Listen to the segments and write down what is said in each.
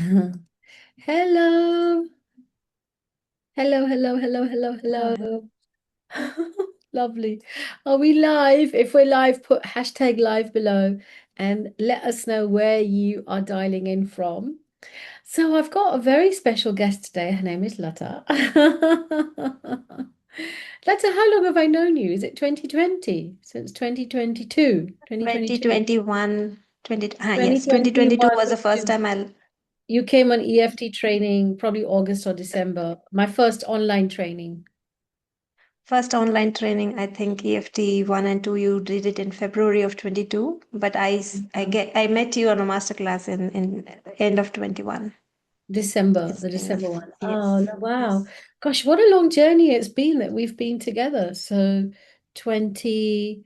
Hello. Hello, hello, hello, hello, Hello, hello. hello. Lovely. Are we live? If we're live, put hashtag live below and let us know where you are dialing in from. So I've got a very special guest today. Her name is Latha. Latha, how long have I known you? Is it 2020? Since 2022? 2022? 2021, yes, 2022 2021. was the first time I You came on EFT training probably August or December. My first online training. first online training. I think EFT 1 and 2 you did it in February of 22, but I met you on a masterclass in end of 21. December, It's the been a December one. Oh, yes, no, wow. yes. Gosh, what a long journey it's been that we've been together. So 22,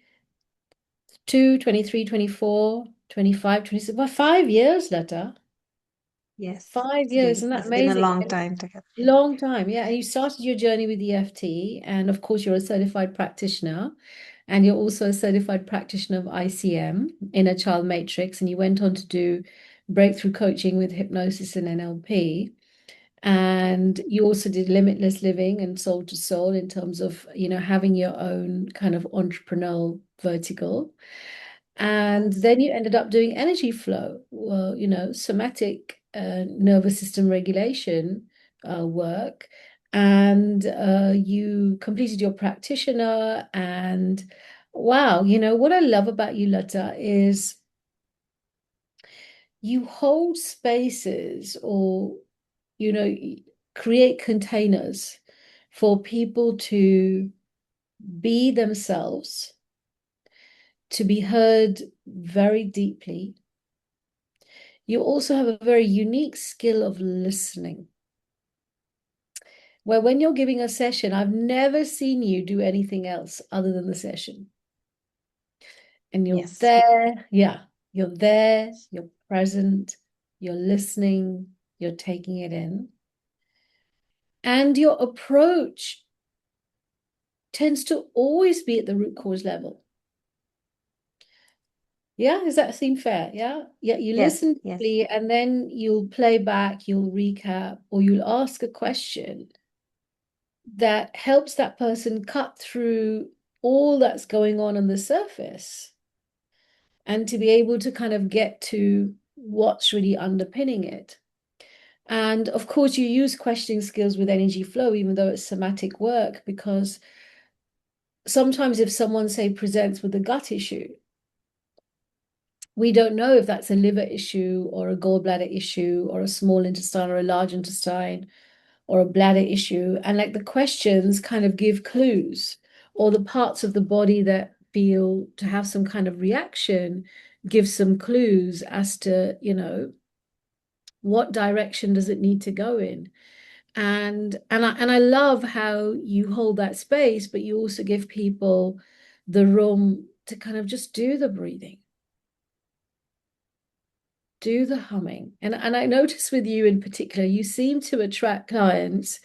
23, 24, 25, 26. Well, 5 years, Letta. Yes. 5 years. Isn't that It's been a amazing? long And time together. long time. Yeah. And you started your journey with EFT. And of course, you're a certified practitioner. And you're also a certified practitioner of ICM, Inner Child Matrix. And you went on to do breakthrough coaching with hypnosis and NLP. And you also did limitless living and soul to soul in terms of, having your own kind of entrepreneurial vertical. And Yes. then you ended up doing energy flow, well, somatic nervous system regulation work. And you completed your practitioner. And wow, what I love about you, Lata, is you hold spaces or you know, create containers for people to be themselves, to be heard very deeply. You also have a very unique skill of listening, where when you're giving a session, I've never seen you do anything else other than the session. And you're Yes. there, yeah, you're present, you're listening, you're taking it in. And your approach tends to always be at the root cause level. Yeah, does that seem fair? Yeah. Yeah, you Yes. listen Yes. deeply and then you'll play back, you'll recap, or you'll ask a question that helps that person cut through all that's going on the surface and to be able to kind of get to what's really underpinning it. And of course, you use questioning skills with energy flow, even though it's somatic work, because sometimes if someone, say, presents with a gut issue, we don't know if that's a liver issue or a gallbladder issue or a small intestine or a large intestine or a bladder issue. And like the questions kind of give clues, or the parts of the body that feel to have some kind of reaction give some clues as to, what direction does it need to go in. And I love how you hold that space, but you also give people the room to kind of just do the breathing, do the humming. And I notice with you in particular, you seem to attract clients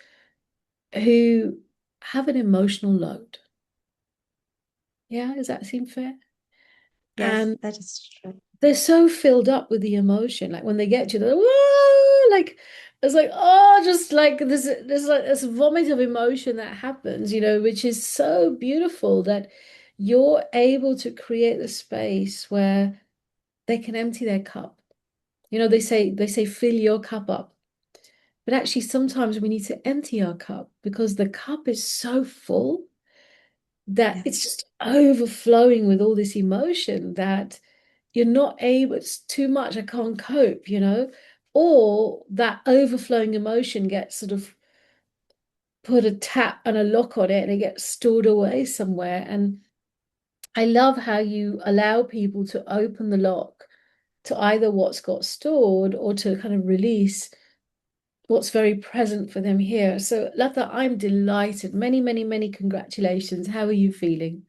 who have an emotional load. Yeah, does that seem fair? Yes, And that is true. they're so filled up with the emotion. Like when they get you, they're like, whoa, like it's like, oh, just like there's like this vomit of emotion that happens, which is so beautiful that you're able to create the space where they can empty their cup. They say fill your cup up. But actually, sometimes we need to empty our cup because the cup is so full that it's Yes. just overflowing with all this emotion that you're not able, it's too much, I can't cope. Or that overflowing emotion gets sort of put a tap and a lock on it and it gets stored away somewhere. And I love how you allow people to open the lock to either what's got stored or to kind of release what's very present for them here. So, Latha, I'm delighted. Many, many, many congratulations. How are you feeling?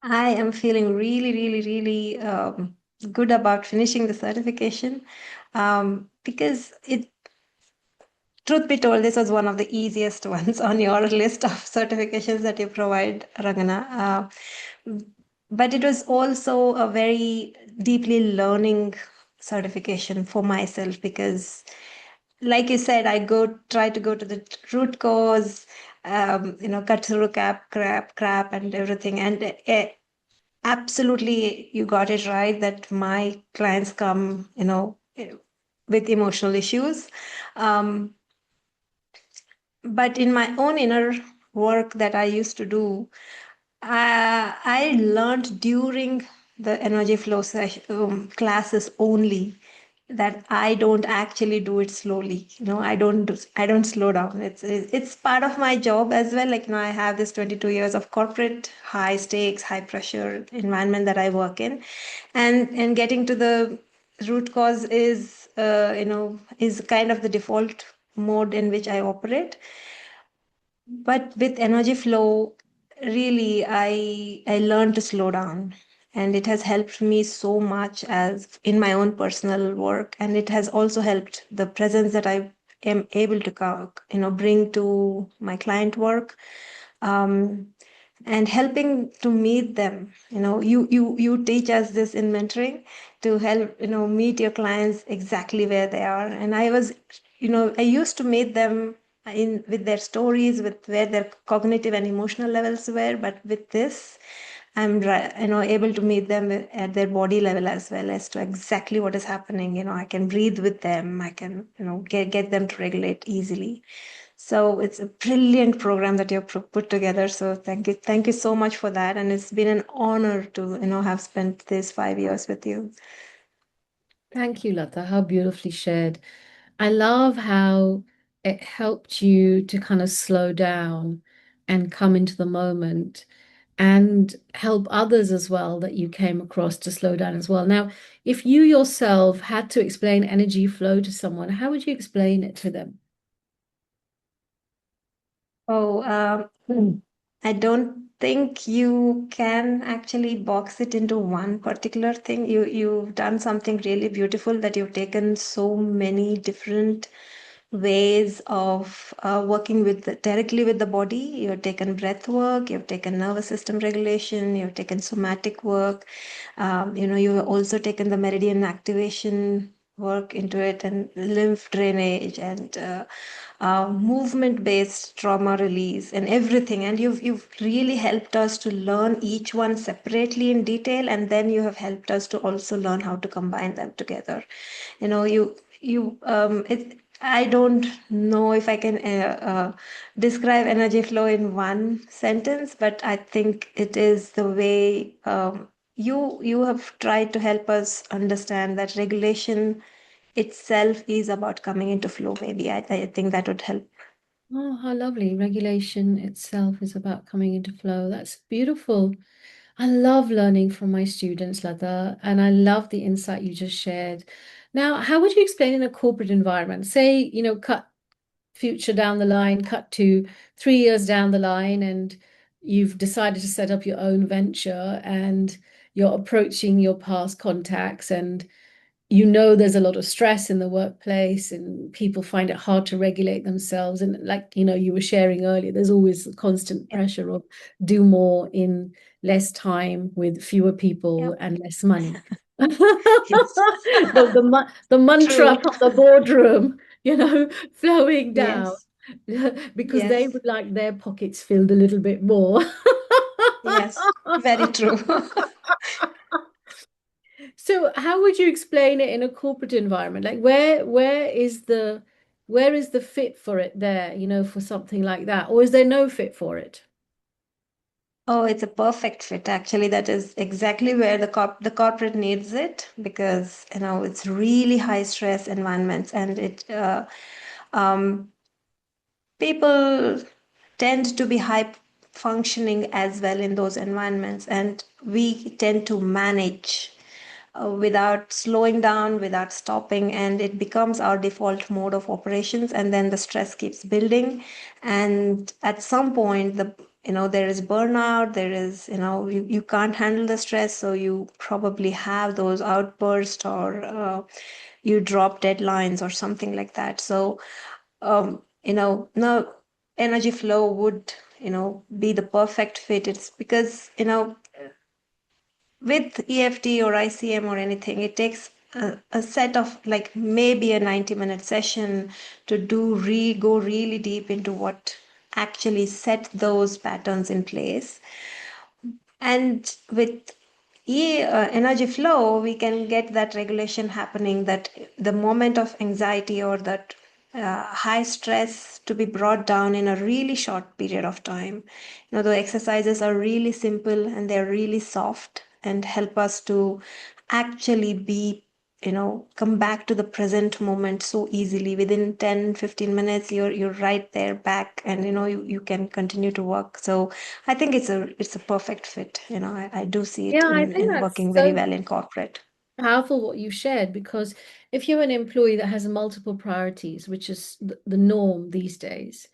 I am feeling really, really, really good about finishing the certification because truth be told, this was one of the easiest ones on your list of certifications that you provide, Ragana. But it was also a very deeply learning. certification for myself, because like you said, I try to go to the root cause, cut through crap and everything. And absolutely, you got it right that my clients come, with emotional issues. Um, but in my own inner work that I used to do, I learned during the energy flow classes only that I don't actually do it slowly. I don't slow down. It's part of my job as well. Like, I have this 22 years of corporate high stakes, high pressure environment that I work in, and getting to the root cause is kind of the default mode in which I operate. But with energy flow, really, I learned to slow down, and it has helped me so much as in my own personal work, and it has also helped the presence that I am able to bring to my client work. Um, and helping to meet them. You teach us this in mentoring, to help meet your clients exactly where they are. And I used to meet them in with their stories, with where their cognitive and emotional levels were. But with this, able to meet them at their body level, as well as to exactly what is happening. I can breathe with them. I can get them to regulate easily. So it's a brilliant program that you've put together. So thank you so much for that. And it's been an honor to have spent these 5 years with you. Thank you, Latha. How beautifully shared. I love how it helped you to kind of slow down and come into the moment and help others as well that you came across to slow down as well. Now, if you yourself had to explain energy flow to someone, how would you explain it to them? Oh, I don't think you can actually box it into one particular thing. You've done something really beautiful, that you've taken so many different ways of working directly with the body. You've taken breath work, you've taken nervous system regulation, you've taken somatic work. You've also taken the meridian activation work into it, and lymph drainage, and movement based trauma release, and everything. And you've really helped us to learn each one separately in detail, and then you have helped us to also learn how to combine them together. I don't know if I can describe energy flow in one sentence, but I think it is the way you have tried to help us understand that regulation itself is about coming into flow. Maybe I think that would help. Oh, how lovely. Regulation itself is about coming into flow. That's beautiful. I love learning from my students, Latha, and I love the insight you just shared. Now, how would you explain in a corporate environment? Say, cut future down the line, cut to 3 years down the line, and you've decided to set up your own venture and you're approaching your past contacts, and there's a lot of stress in the workplace and people find it hard to regulate themselves. And like, you were sharing earlier, there's always constant Yep. pressure of do more in less time with fewer people Yep. and less money. Yes. The mantra True. from the boardroom, flowing down Yes. because they Yes. would like their pockets filled a little bit more. Yes. Very true. So how would you explain it in a corporate environment? Like where is the fit for it there, for something like that? Or is there no fit for it? Oh, it's a perfect fit. Actually, that is exactly where the corporate needs it, because it's really high stress environments, and um, people tend to be high functioning as well in those environments, and we tend to manage without slowing down, without stopping, and it becomes our default mode of operations. And then the stress keeps building, and at some point, there is burnout. There is you can't handle the stress, so you probably have those outbursts, or you drop deadlines or something like that. So now energy flow would be the perfect fit. It's because with EFT or ICM or anything, it takes a set of like maybe a 90-minute session to go really deep into what actually set those patterns in place. And with energy flow, we can get that regulation happening, that the moment of anxiety or that high stress to be brought down in a really short period of time. The exercises are really simple and they're really soft and help us to actually be, come back to the present moment so easily. Within 10-15 minutes, you're right there back, and you can continue to work. So I think it's a perfect fit. I do see it Yeah, I in think in that's working very so well in corporate. powerful what you've shared, because if you're an employee that has multiple priorities, which is the norm these days,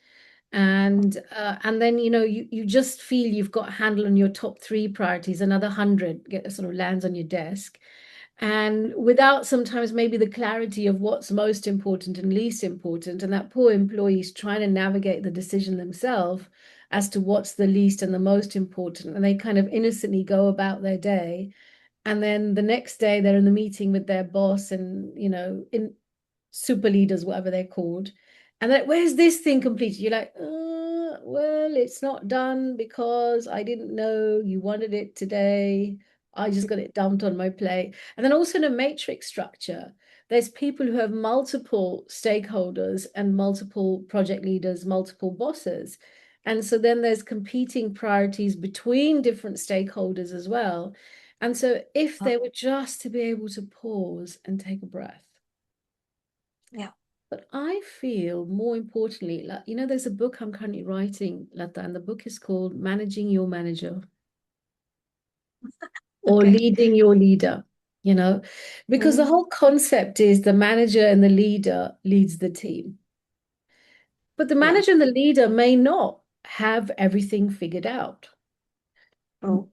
and then you just feel you've got a handle on your top three priorities, another 100 get sort of lands on your desk, and without sometimes maybe the clarity of what's most important and least important, and that poor employee's trying to navigate the decision themselves as to what's the least and the most important, and they kind of innocently go about their day, and then the next day they're in the meeting with their boss and in super leaders, whatever they're called. And then, where's this thing completed? You're like, well, it's not done because I didn't know you wanted it today. I just got it dumped on my plate. And then also in a matrix structure, there's people who have multiple stakeholders and multiple project leaders, multiple bosses. And so then there's competing priorities between different stakeholders as well. And so if Uh, they were just to be able to pause and take a breath. yeah. But I feel more importantly, like, there's a book I'm currently writing, Latha, and the book is called Managing Your Manager or Okay. Leading Your Leader, you know, because the Mhm. whole concept is the manager and the leader leads the team. But the Yeah. manager and the leader may not have everything figured out. Oh.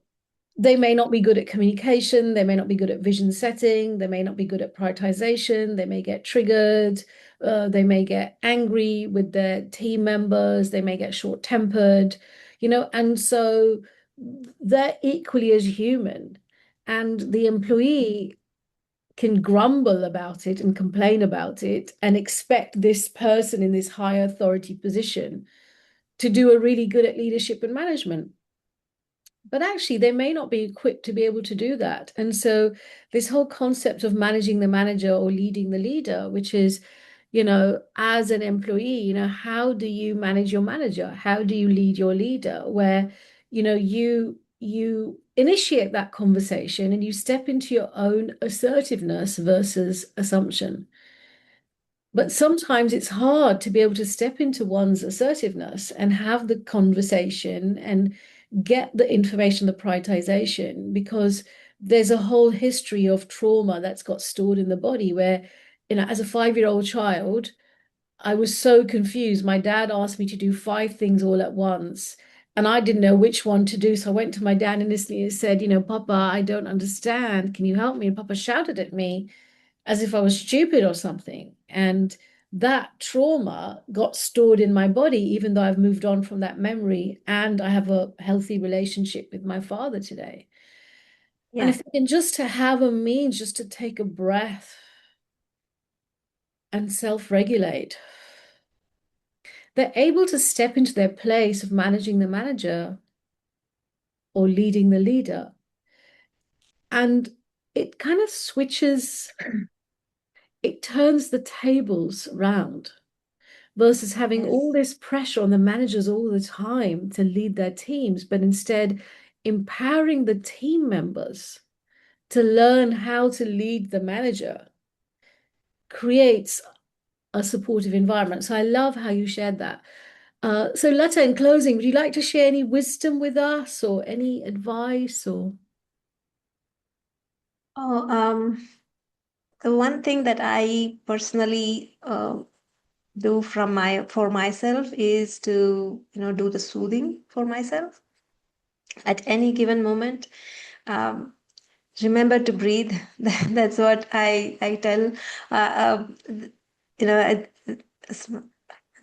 They may not be good at communication, they may not be good at vision setting, they may not be good at prioritization, they may get triggered, they may get angry with their team members, they may get short-tempered, and so they're equally as human. And the employee can grumble about it and complain about it and expect this person in this high authority position to do a really good at leadership and management, but actually they may not be equipped to be able to do that. And so this whole concept of managing the manager or leading the leader, which is, as an employee, how do you manage your manager? How do you lead your leader? Where, you initiate that conversation and you step into your own assertiveness versus assumption. But sometimes it's hard to be able to step into one's assertiveness and have the conversation and get the information, the prioritization, because there's a whole history of trauma that's got stored in the body where, as a 5-year-old child, I was so confused. My dad asked me to do 5 things all at once, and I didn't know which one to do. So I went to my dad innocently and said, Papa, I don't understand. Can you help me? And Papa shouted at me as if I was stupid or something. And that trauma got stored in my body, even though I've moved on from that memory and I have a healthy relationship with my father today. And Yeah. if they can just to have a means just to take a breath and self-regulate, they're able to step into their place of managing the manager or leading the leader. And it kind of switches, it turns the tables round versus having all Yes. this pressure on the managers all the time to lead their teams, but instead empowering the team members to learn how to lead the manager creates a supportive environment. So I love how you shared that. So Letta, in closing, would you like to share any wisdom with us or any advice or? Oh, the one thing that I personally do for myself is to do the soothing for myself at any given moment. Um, Remember to breathe. That's what I tell. You know,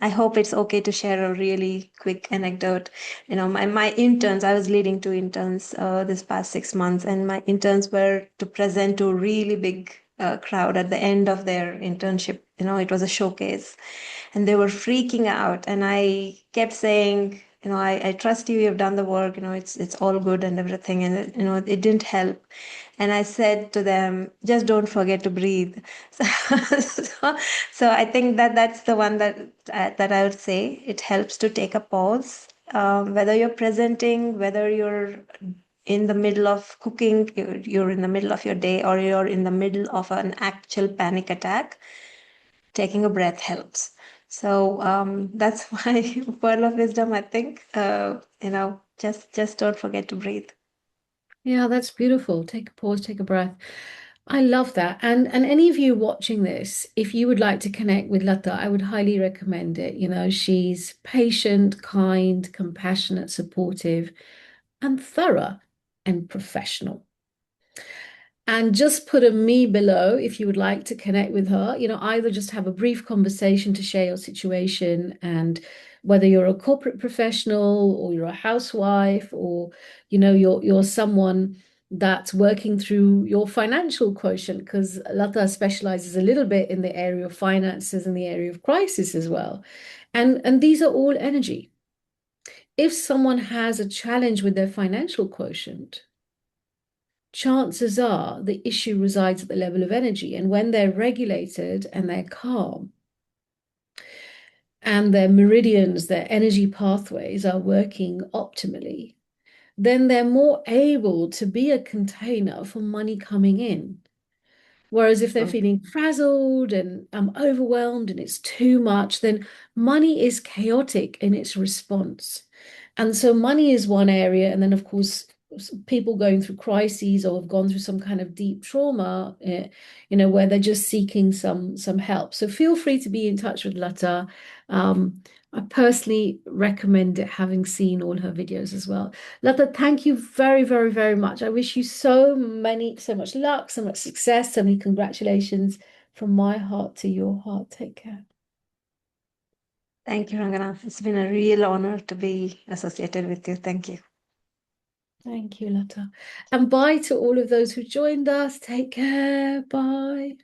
I hope it's okay to share a really quick anecdote. My interns, I was leading two interns this past 6 months, and my interns were to present to really big crowd at the end of their internship. It was a showcase, and they were freaking out. And I kept saying, I trust you. You've done the work. It's all good and everything. And it didn't help. And I said to them, just don't forget to breathe. So I think that's the one that I would say. It helps to take a pause. Whether you're presenting, whether you're in the middle of cooking, you're in the middle of your day, or you're in the middle of an actual panic attack, taking a breath helps. So that's my pearl of wisdom, I think. Just don't forget to breathe. Yeah, that's beautiful. Take a pause, take a breath. I love that. And any of you watching this, if you would like to connect with Latha, I would highly recommend it. She's patient, kind, compassionate, supportive, and thorough and professional. And just put a me below if you would like to connect with her. Either just have a brief conversation to share your situation, and whether you're a corporate professional or you're a housewife, or you're someone that's working through your financial quotient, because Latha specializes a little bit in the area of finances and the area of crisis as well. And these are all energy. If someone has a challenge with their financial quotient, chances are the issue resides at the level of energy. And when they're regulated and they're calm and their meridians, their energy pathways are working optimally, then they're more able to be a container for money coming in. Whereas if they're feeling frazzled and overwhelmed and it's too much, then money is chaotic in its response. And so money is one area. And then, of course, people going through crises or have gone through some kind of deep trauma, where they're just seeking some help. So feel free to be in touch with Lata. I personally recommend it, having seen all her videos as well. Latha, thank you very, very, very much. I wish you so much luck, so much success, so many congratulations from my heart to your heart. Take care. Thank you, Rangana. It's been a real honor to be associated with you. Thank you. Thank you, Latha. And bye to all of those who joined us. Take care. Bye.